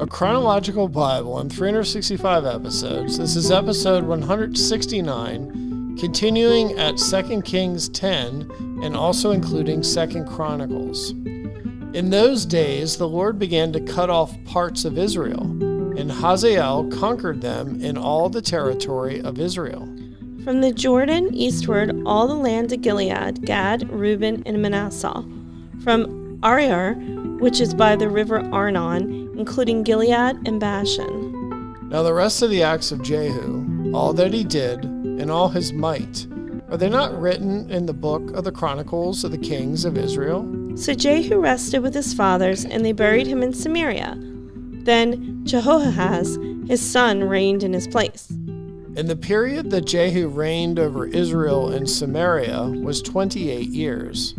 a chronological Bible in 365 episodes. This is episode 169, continuing at 2 Kings 10 and also including 2 Chronicles. In those days, the Lord began to cut off parts of Israel, and Hazael conquered them in all the territory of Israel. From the Jordan eastward, all the land of Gilead, Gad, Reuben, and Manasseh. From Aroer, which is by the river Arnon, including Gilead and Bashan. Now the rest of the acts of Jehu, all that he did, and all his might, are they not written in the book of the Chronicles of the kings of Israel? So Jehu rested with his fathers, and they buried him in Samaria. Then Jehoahaz, his son, reigned in his place. In the period that Jehu reigned over Israel and Samaria was 28 years.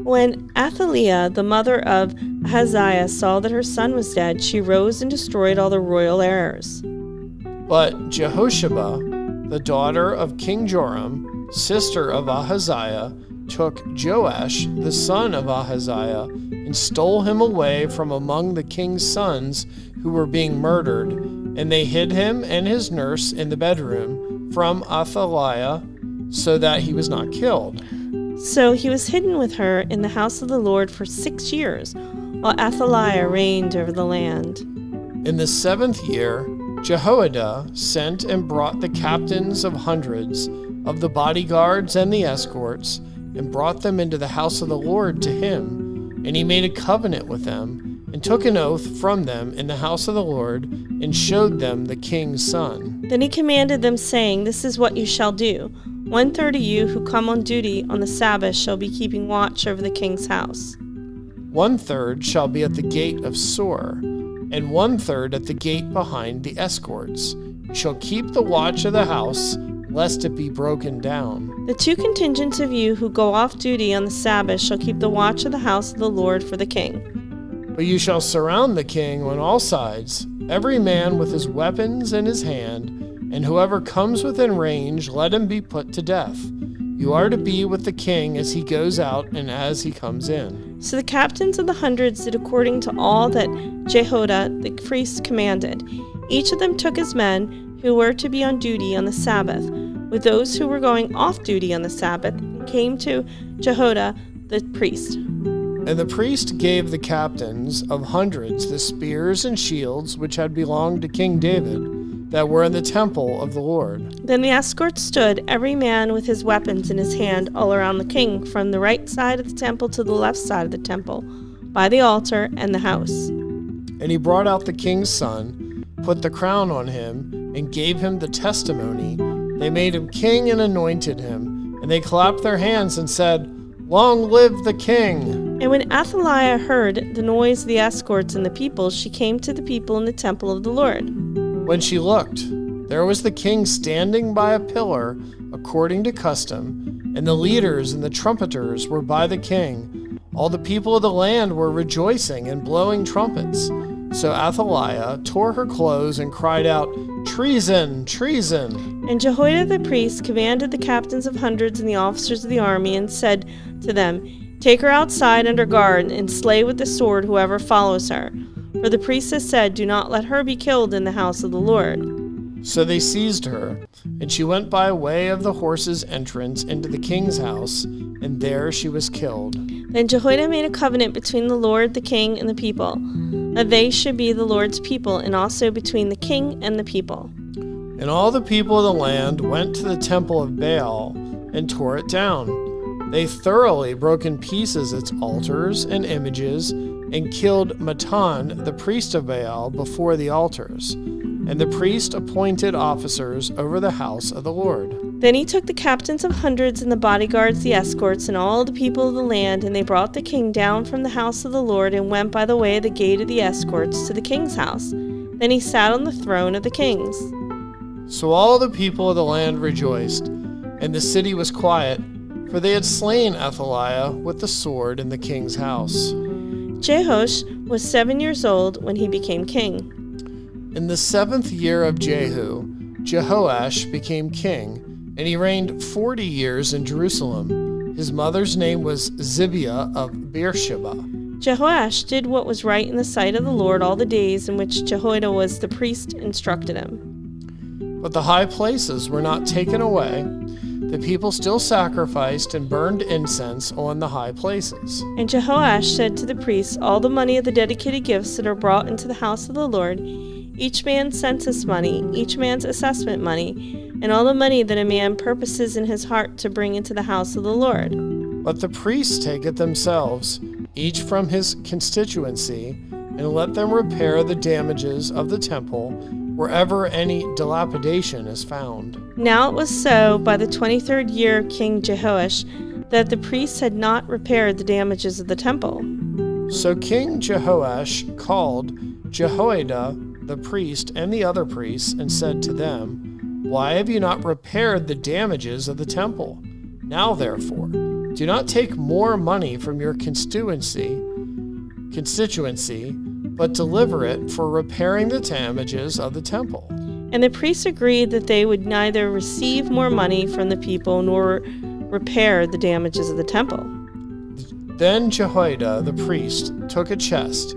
When Athaliah, the mother of Ahaziah, saw that her son was dead, she rose and destroyed all the royal heirs. But Jehosheba, the daughter of King Joram, sister of Ahaziah, took Joash, the son of Ahaziah, and stole him away from among the king's sons who were being murdered, and they hid him and his nurse in the bedroom from Athaliah, so that he was not killed. So he was hidden with her in the house of the Lord for 6 years, while Athaliah reigned over the land. In the 7th year, Jehoiada sent and brought the captains of hundreds of the bodyguards and the escorts, and brought them into the house of the Lord to him. And he made a covenant with them, and took an oath from them in the house of the Lord, and showed them the king's son. Then he commanded them, saying, "This is what you shall do. 1/3 of you who come on duty on the Sabbath shall be keeping watch over the king's house. 1/3 shall be at the gate of Sor, and 1/3 at the gate behind the escorts. You shall keep the watch of the house, lest it be broken down. The 2 contingents of you who go off duty on the Sabbath shall keep the watch of the house of the Lord for the king. But you shall surround the king on all sides, every man with his weapons in his hand, and whoever comes within range, let him be put to death. You are to be with the king as he goes out and as he comes in." So the captains of the hundreds did according to all that Jehoiada the priest commanded. Each of them took his men who were to be on duty on the Sabbath, with those who were going off duty on the Sabbath, and came to Jehoiada the priest. And the priest gave the captains of hundreds the spears and shields which had belonged to King David, that were in the temple of the Lord. Then the escorts stood, every man with his weapons in his hand, all around the king, from the right side of the temple to the left side of the temple, by the altar and the house. And he brought out the king's son, put the crown on him, and gave him the testimony. They made him king and anointed him, and they clapped their hands and said, "Long live the king!" And when Athaliah heard the noise of the escorts and the people, she came to the people in the temple of the Lord. When she looked, there was the king standing by a pillar, according to custom, and the leaders and the trumpeters were by the king. All the people of the land were rejoicing and blowing trumpets. So Athaliah tore her clothes and cried out, "Treason! Treason!" And Jehoiada the priest commanded the captains of hundreds and the officers of the army, and said to them, "Take her outside under guard, and slay with the sword whoever follows her. For the priest has said, 'Do not let her be killed in the house of the Lord.'" So they seized her, and she went by way of the horse's entrance into the king's house, and there she was killed. Then Jehoiada made a covenant between the Lord, the king, and the people, that they should be the Lord's people, and also between the king and the people. And all the people of the land went to the temple of Baal and tore it down. They thoroughly broke in pieces its altars and images, and killed Mattan, the priest of Baal, before the altars. And the priest appointed officers over the house of the Lord. Then he took the captains of hundreds and the bodyguards, the escorts, and all the people of the land, and they brought the king down from the house of the Lord, and went by the way of the gate of the escorts to the king's house. Then he sat on the throne of the kings. So all the people of the land rejoiced, and the city was quiet, for they had slain Athaliah with the sword in the king's house. Jehoash was 7 years old when he became king. In the 7th year of Jehu, Jehoash became king, and he reigned 40 years in Jerusalem. His mother's name was Zibiah of Beersheba. Jehoash did what was right in the sight of the Lord all the days in which Jehoiada was the priest instructed him. But the high places were not taken away. The people still sacrificed and burned incense on the high places. And Jehoash said to the priests, all the money of the dedicated gifts that are brought into the house of the Lord, each man's census money, each man's assessment money, and all the money that a man purposes in his heart to bring into the house of the Lord. Let the priests take it themselves, each from his constituency, and let them repair the damages of the temple wherever any dilapidation is found. Now it was so by the 23rd year of King Jehoash that the priests had not repaired the damages of the temple. So King Jehoash called Jehoiada the priest and the other priests and said to them, why have you not repaired the damages of the temple? Now therefore, do not take more money from your constituency, but deliver it for repairing the damages of the temple. And the priests agreed that they would neither receive more money from the people nor repair the damages of the temple. Then Jehoiada the priest took a chest,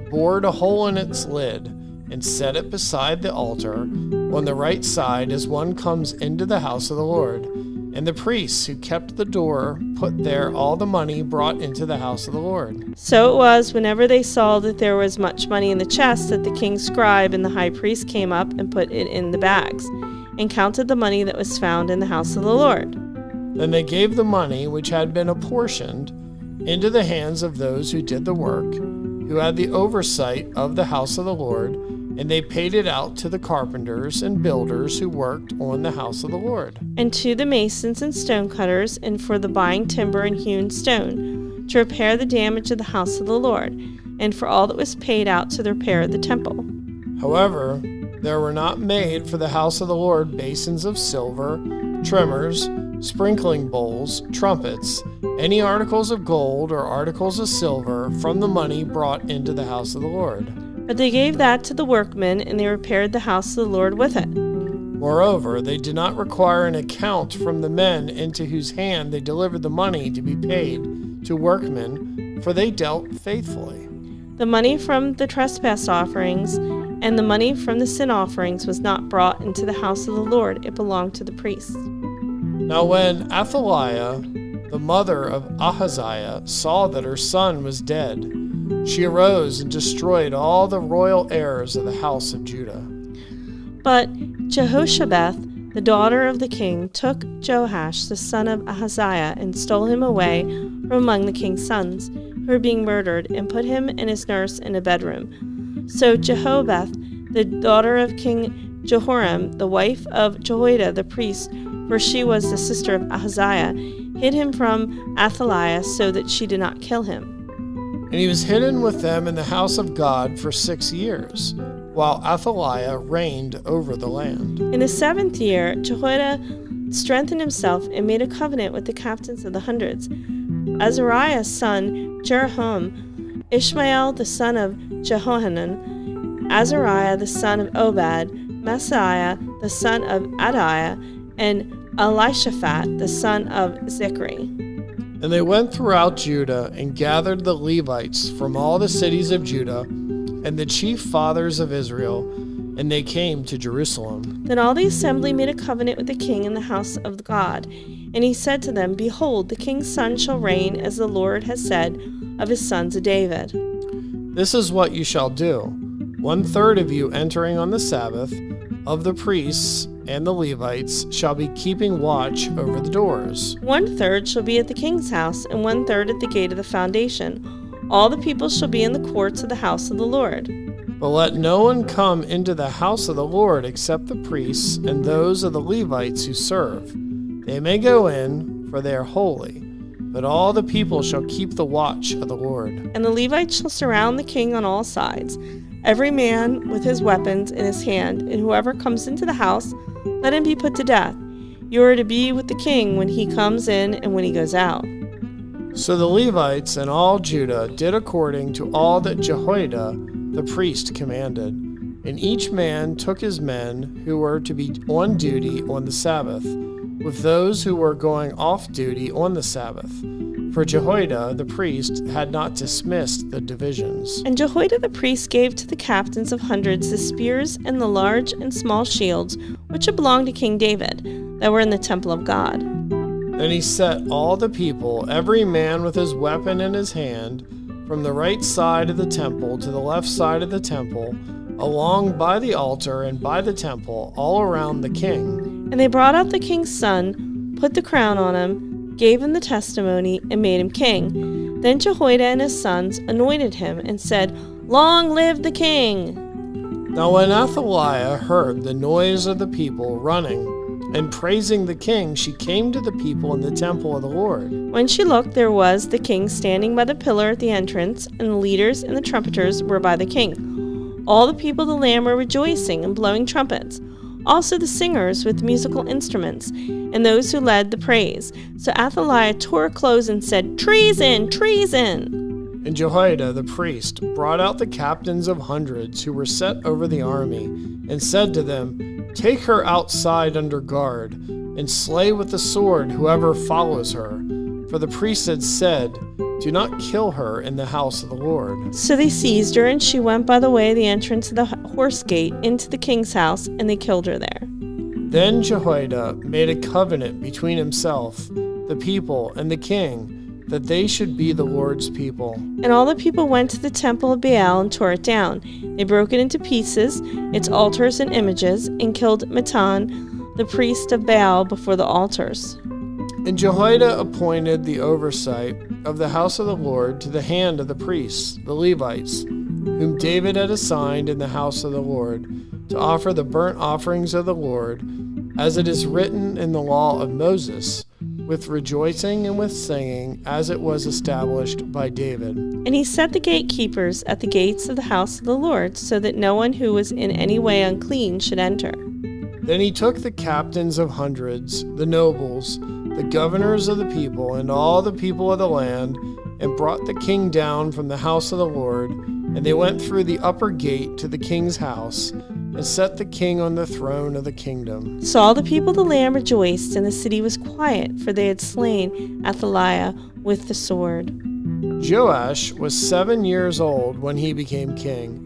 bored a hole in its lid, and set it beside the altar on the right side as one comes into the house of the Lord. And the priests who kept the door put there all the money brought into the house of the Lord. So it was, whenever they saw that there was much money in the chest, that the king's scribe and the high priest came up and put it in the bags, and counted the money that was found in the house of the Lord. Then they gave the money which had been apportioned into the hands of those who did the work, who had the oversight of the house of the Lord, and they paid it out to the carpenters and builders who worked on the house of the Lord, and to the masons and stonecutters, and for the buying timber and hewn stone, to repair the damage of the house of the Lord, and for all that was paid out to the repair of the temple. However, there were not made for the house of the Lord basins of silver, trimmers, sprinkling bowls, trumpets, any articles of gold or articles of silver from the money brought into the house of the Lord. But they gave that to the workmen, and they repaired the house of the Lord with it. Moreover, they did not require an account from the men into whose hand they delivered the money to be paid to workmen, for they dealt faithfully. The money from the trespass offerings and the money from the sin offerings was not brought into the house of the Lord. It belonged to the priests. Now when Athaliah, the mother of Ahaziah, saw that her son was dead, she arose and destroyed all the royal heirs of the house of Judah. But Jehoshabeth, the daughter of the king, took Joash, the son of Ahaziah, and stole him away from among the king's sons, who were being murdered, and put him and his nurse in a bedroom. So Jehobeth, the daughter of King Jehoram, the wife of Jehoiada the priest, for she was the sister of Ahaziah, hid him from Athaliah so that she did not kill him. And he was hidden with them in the house of God for 6 years, while Athaliah reigned over the land. In the 7th year, Jehoiada strengthened himself and made a covenant with the captains of the hundreds, Azariah's son Jeroham, Ishmael the son of Jehohanan, Azariah the son of Obed, Messiah the son of Adiah, and Elishaphat the son of Zichri. And they went throughout Judah and gathered the Levites from all the cities of Judah and the chief fathers of Israel, and they came to Jerusalem. Then all the assembly made a covenant with the king in the house of God. And he said to them, behold, the king's son shall reign as the Lord has said of his sons of David. This is what you shall do. 1/3 of you entering on the Sabbath of the priests and the Levites shall be keeping watch over the doors. 1/3 shall be at the king's house, and 1/3 at the gate of the foundation. All the people shall be in the courts of the house of the Lord. But let no one come into the house of the Lord except the priests and those of the Levites who serve. They may go in, for they are holy, but all the people shall keep the watch of the Lord. And the Levites shall surround the king on all sides, every man with his weapons in his hand, and whoever comes into the house, let him be put to death. You are to be with the king when he comes in and when he goes out. So the Levites and all Judah did according to all that Jehoiada the priest commanded, and each man took his men who were to be on duty on the Sabbath, with those who were going off duty on the Sabbath. for Jehoiada the priest had not dismissed the divisions. And Jehoiada the priest gave to the captains of hundreds the spears and the large and small shields which had belonged to King David, that were in the temple of God. Then he set all the people, every man with his weapon in his hand, from the right side of the temple to the left side of the temple, along by the altar and by the temple, all around the king. And they brought out the king's son, put the crown on him, gave him the testimony, and made him king. Then Jehoiada and his sons anointed him and said, "Long live the king!" Now when Athaliah heard the noise of the people running and praising the king, she came to the people in the temple of the Lord. When she looked, there was the king standing by the pillar at the entrance, and the leaders and the trumpeters were by the king. All the people of the land were rejoicing and blowing trumpets, also the singers with musical instruments, and those who led the praise. So Athaliah tore her clothes and said, "Treason! Treason!" And Jehoiada the priest brought out the captains of hundreds who were set over the army, and said to them, "Take her outside under guard, and slay with the sword whoever follows her." For the priest had said, "Do not kill her in the house of the Lord." So they seized her, and she went by the way of the entrance of the horse gate into the king's house, and they killed her there. Then Jehoiada made a covenant between himself, the people, and the king, that they should be the Lord's people. And all the people went to the temple of Baal and tore it down. They broke it into pieces, its altars and images, and killed Mattan, the priest of Baal, before the altars. And Jehoiada appointed the oversight of the house of the Lord to the hand of the priests, the Levites, whom David had assigned in the house of the Lord, to offer the burnt offerings of the Lord, as it is written in the law of Moses, with rejoicing and with singing, as it was established by David. And he set the gatekeepers at the gates of the house of the Lord, so that no one who was in any way unclean should enter. Then he took the captains of hundreds, the nobles, the governors of the people, and all the people of the land, and brought the king down from the house of the Lord. And they went through the upper gate to the king's house, and set the king on the throne of the kingdom. So all the people of the land rejoiced, and the city was quiet, for they had slain Athaliah with the sword. Joash was 7 years old when he became king,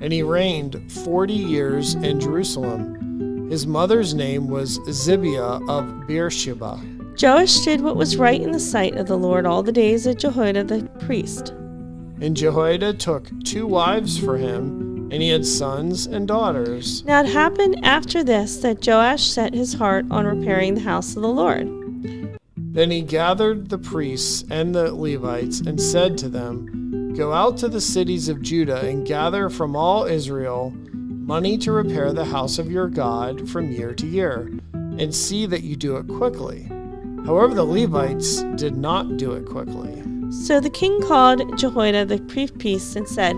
and he reigned 40 years in Jerusalem. His mother's name was Zibiah of Beersheba. Joash did what was right in the sight of the Lord all the days of Jehoiada the priest. And Jehoiada took 2 wives for him, and he had sons and daughters. Now it happened after this that Joash set his heart on repairing the house of the Lord. Then he gathered the priests and the Levites and said to them, "Go out to the cities of Judah and gather from all Israel money to repair the house of your God from year to year, and see that you do it quickly." However, the Levites did not do it quickly. So the king called Jehoiada the priest and said,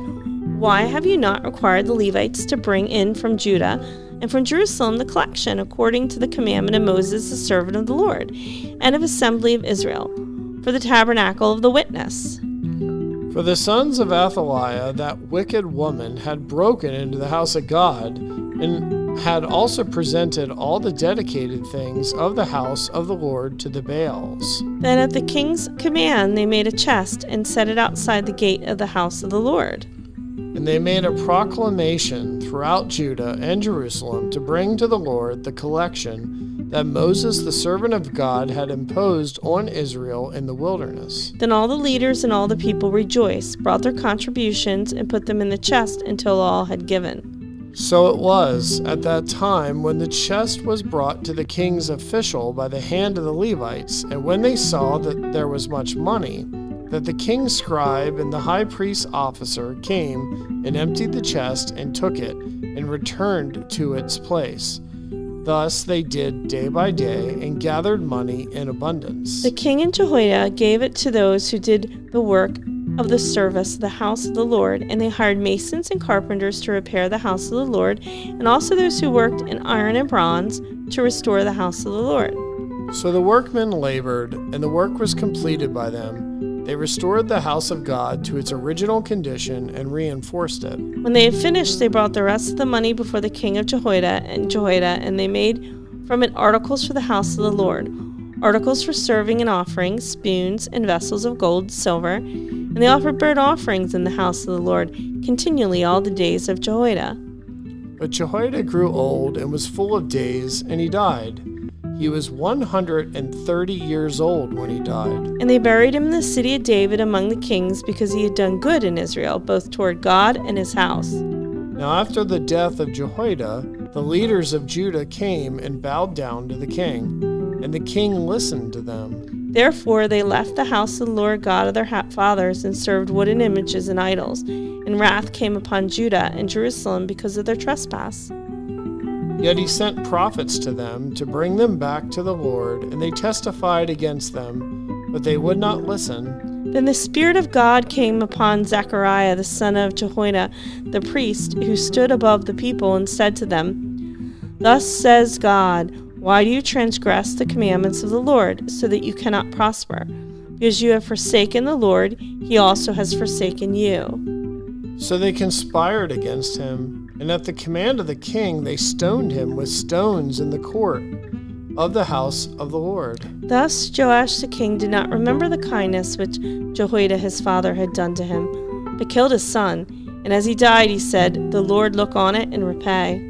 "Why have you not required the Levites to bring in from Judah and from Jerusalem the collection according to the commandment of Moses the servant of the Lord, and of assembly of Israel, for the tabernacle of the witness?" For the sons of Athaliah, that wicked woman, had broken into the house of God, and had also presented all the dedicated things of the house of the Lord to the Baals. Then at the king's command they made a chest and set it outside the gate of the house of the Lord. And they made a proclamation throughout Judah and Jerusalem to bring to the Lord the collection that Moses the servant of God had imposed on Israel in the wilderness. Then all the leaders and all the people rejoiced, brought their contributions, and put them in the chest until all had given. So it was at that time when the chest was brought to the king's official by the hand of the Levites, and when they saw that there was much money, that the king's scribe and the high priest's officer came and emptied the chest and took it and returned to its place. Thus they did day by day and gathered money in abundance. The king and Jehoiada gave it to those who did the work of the service of the house of the Lord, and they hired masons and carpenters to repair the house of the Lord, and also those who worked in iron and bronze to restore the house of the Lord. So the workmen labored, and the work was completed by them. They restored the house of God to its original condition and reinforced it. When they had finished, they brought the rest of the money before the king of Jehoiada, and they made from it articles for the house of the Lord. articles for serving and offerings, spoons, and vessels of gold, silver, and they offered burnt offerings in the house of the Lord continually all the days of Jehoiada. But Jehoiada grew old and was full of days, and he died. He was 130 years old when he died. And they buried him in the city of David among the kings, because he had done good in Israel, both toward God and his house. Now after the death of Jehoiada, the leaders of Judah came and bowed down to the king, and the king listened to them. Therefore they left the house of the Lord God of their fathers and served wooden images and idols, and wrath came upon Judah and Jerusalem because of their trespass. Yet he sent prophets to them to bring them back to the Lord, and they testified against them, but they would not listen. Then the Spirit of God came upon Zechariah the son of Jehoiada the priest, who stood above the people, and said to them, Thus says God, why do you transgress the commandments of the Lord, so that you cannot prosper? Because you have forsaken the Lord, he also has forsaken you. So they conspired against him, and at the command of the king they stoned him with stones in the court of the house of the Lord. Thus Joash the king did not remember the kindness which Jehoiada his father had done to him, but killed his son. And as he died, he said, The Lord look on it and repay.